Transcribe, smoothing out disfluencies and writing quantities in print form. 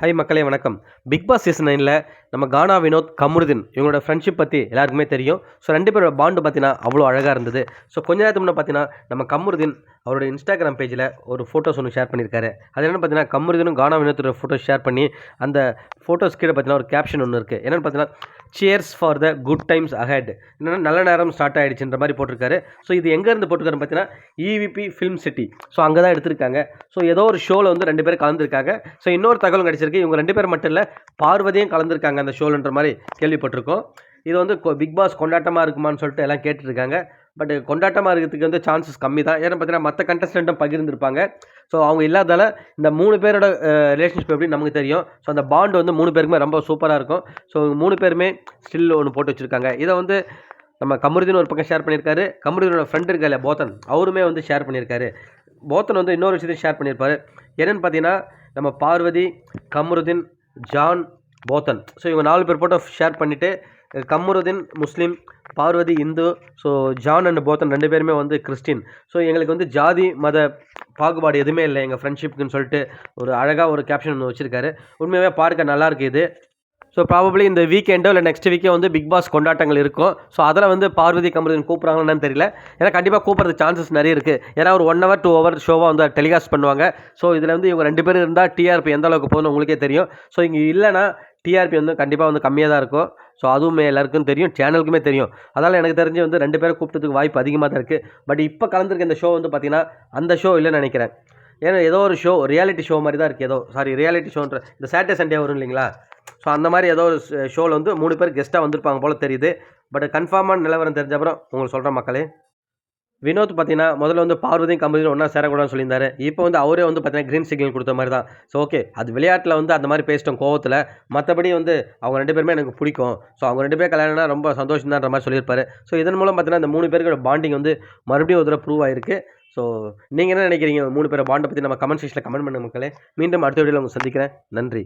Hi மக்களே வணக்கம். Big Boss season 9ல நம்ம கானா வினோத், கமருதீன் இவங்களோட ஃப்ரெண்ட்ஷிப் பற்றி எல்லாருக்குமே தெரியும். ஸோ 2 பேரோட பாண்டு பார்த்தீங்கன்னா அவ்வளோ அழகாக இருந்தது. ஸோ கொஞ்ச நேரத்துக்கு முன்னே பார்த்தீங்கன்னா நம்ம கமருதீன் அவரோட இன்ஸ்டாகிராம் பேஜில் ஒரு ஃபோட்டோஸ் ஒன்று ஷேர் பண்ணியிருக்காரு. அது என்னென்னு பார்த்தீங்கன்னா கமருதீனும் கானா வினோத்தோட ஃபோட்டோஸ் ஷேர் பண்ணி அந்த ஃபோட்டோஸ் கீழே பார்த்தீங்கன்னா ஒரு கேப்ஷன் ஒன்று இருக்குது. என்னென்னு பார்த்தீங்கன்னா cheers for the good times ahead, என்னென்னா நல்ல நேரம் ஸ்டார்ட் ஆகிடுச்சுன்ற மாதிரி போட்டிருக்காரு. ஸோ இது எங்கேருந்து போட்டிருக்காருன்னு பார்த்தீங்கன்னா EVP ஃபிலிம் சிட்டி. ஸோ அங்கே தான் எடுத்திருக்காங்க. ஸோ ஏதோ ஒரு ஷோவில் வந்து 2 பேர் கலந்துருக்காங்க. ஸோ இன்னொரு தகவல் கிடச்சிருக்கு, இவங்க 2 பேர் மட்டும் இல்லை பார்வதியும் கலந்துருக்காங்க அந்த ஷோலன்ற மாதிரி கேள்விப்பட்டிருக்கோம். இது வந்து பிக் பாஸ் கொண்டாட்டமாக இருக்குமான்னு சொல்லிட்டு எல்லாம் கேட்டுருக்காங்க. பட் கொண்டாட்டமாக இருக்கிறதுக்கு வந்து சான்சஸ் கம்மி தான். ஏன்னா பார்த்தீங்கன்னா மற்ற கண்டஸ்டண்ட்டும் பகிர்ந்துருப்பாங்க. ஸோ அவங்க இல்லாதால இந்த 3 பேரோட ரிலேஷன்ஷிப் எப்படி நமக்கு தெரியும். ஸோ அந்த பாண்ட் வந்து 3 பேருக்குமே ரொம்ப சூப்பராக இருக்கும். ஸோ 3 பேருமே ஸ்டில் ஒன்று போட்டு வச்சுருக்காங்க. இதை வந்து நம்ம கமருதீன் ஒரு பக்கம் ஷேர் பண்ணியிருக்காரு. கமருதீனோட ஃப்ரெண்ட் இருக்கா இல்லையா போத்தன், அவருமே வந்து ஷேர் பண்ணியிருக்காரு. போத்தன் வந்து இன்னொரு விஷயத்தையும் ஷேர் பண்ணியிருப்பார். என்னென்னு பார்த்தீங்கன்னா நம்ம பார்வதி, கமருதீன், ஜான், போத்தன், ஸோ இவங்க 4 பேர் போட்டோ ஷேர் பண்ணிவிட்டு கமருதீன் முஸ்லீம், பார்வதி இந்து, ஸோ ஜான் அண்ட் போத்தன் 2 பேருமே வந்து கிறிஸ்டின். ஸோ எங்களுக்கு வந்து ஜாதி மத பாகுபாடு எதுவுமே இல்லை எங்கள் ஃப்ரெண்ட்ஷிப்புக்குன்னு சொல்லிட்டு ஒரு அழகாக ஒரு கேப்ஷன் ஒன்று வச்சுருக்காரு. உண்மையாகவே பார்க்க நல்லாயிருக்கு இது. ஸோ ப்ராபப்ளி இந்த வீக்கெண்டோ இல்லை நெக்ஸ்ட் வீக்கே வந்து பிக் பாஸ் கொண்டாட்டங்கள் இருக்கும். ஸோ அதில் வந்து பார்வதி கமருதீன் கூப்பிட்றாங்கன்னு தெரியல. ஏன்னா கண்டிப்பாக கூப்பிட்றதுக்கு சான்சஸ் நிறைய இருக்குது. ஏன்னா ஒரு 1 hour 2 hour ஷோவாக வந்து டெலிகாஸ்ட் பண்ணுவாங்க. ஸோ இதில் வந்து இவங்க 2 பேர் இருந்தால் டிஆர்பி எந்த அளவுக்கு போகணும்னு உங்களுக்கே தெரியும். ஸோ இங்கே இல்லைனா டிஆர்பி வந்து கண்டிப்பாக வந்து கம்மியாக தான் இருக்கும். ஸோ அதுவுமே எல்லாருக்கும் தெரியும், சேனலுக்குமே தெரியும். அதனால் எனக்கு தெரிஞ்சு வந்து 2 பேரை கூப்பிட்டதுக்கு வாய்ப்பு அதிகமாக தான் இருக்குது. பட் இப்போ கலந்துருக்க இந்த ஷோ வந்து பார்த்திங்கன்னா அந்த ஷோ இல்லைன்னு நினைக்கிறேன். ஏன்னா ஏதோ ஒரு ஷோ ரியாலிட்டி ஷோ மாதிரி தான் இருக்குது. ரியாலிட்டி ஷோன்ற இந்த சாட்டர்டே சண்டே வரும் இல்லைங்களா. ஸோ அந்த மாதிரி ஏதோ ஒரு ஷோவில் வந்து 3 பேர் கெஸ்ட்டாக வந்திருப்பாங்க போல் தெரியுது. பட் கன்ஃபார்மான நிலவரம் தெரிஞ்ச அப்புறம் உங்களுக்கு சொல்கிறேன் மக்களே. வினோத் பார்த்தீங்கன்னா முதல்ல வந்து பார்வதியும் கமருதீன் ஒன்றா சேரக்கூடாதுன்னு சொல்லியிருந்தாரு. இப்போ வந்து அவரே வந்து பார்த்தீங்கன்னா க்ரீன் சிக்னல் கொடுத்த மாதிரி தான். ஸோ ஓகே, அது விளையாட்டில் வந்து அந்த மாதிரி பேசிட்டோம் கோவத்தில். மற்றபடி வந்து அவங்க 2 பேருமே எனக்கு பிடிக்கும். ஸோ அவங்க 2 பேர் கல்யாணம்னா ரொம்ப சந்தோஷம் தான்ற மாதிரி சொல்லியிருப்பாரு. ஸோ இதன் மூலம் பார்த்தீங்கன்னா இந்த 3 பேருக்கோட பாண்டிங் வந்து மறுபடியும் ஒரு தடவை ப்ரூவ் ஆயிருக்கு. ஸோ நீங்கள் என்ன நினைக்கிறீங்க 3 பேரை பாண்டை பற்றி நம்ம கமெண்ட் செக்ஷனில் கமெண்ட் பண்ணுங்க மக்களே. மீண்டும் அடுத்த வீடியோவில் உங்களை சந்திக்கிறேன். நன்றி.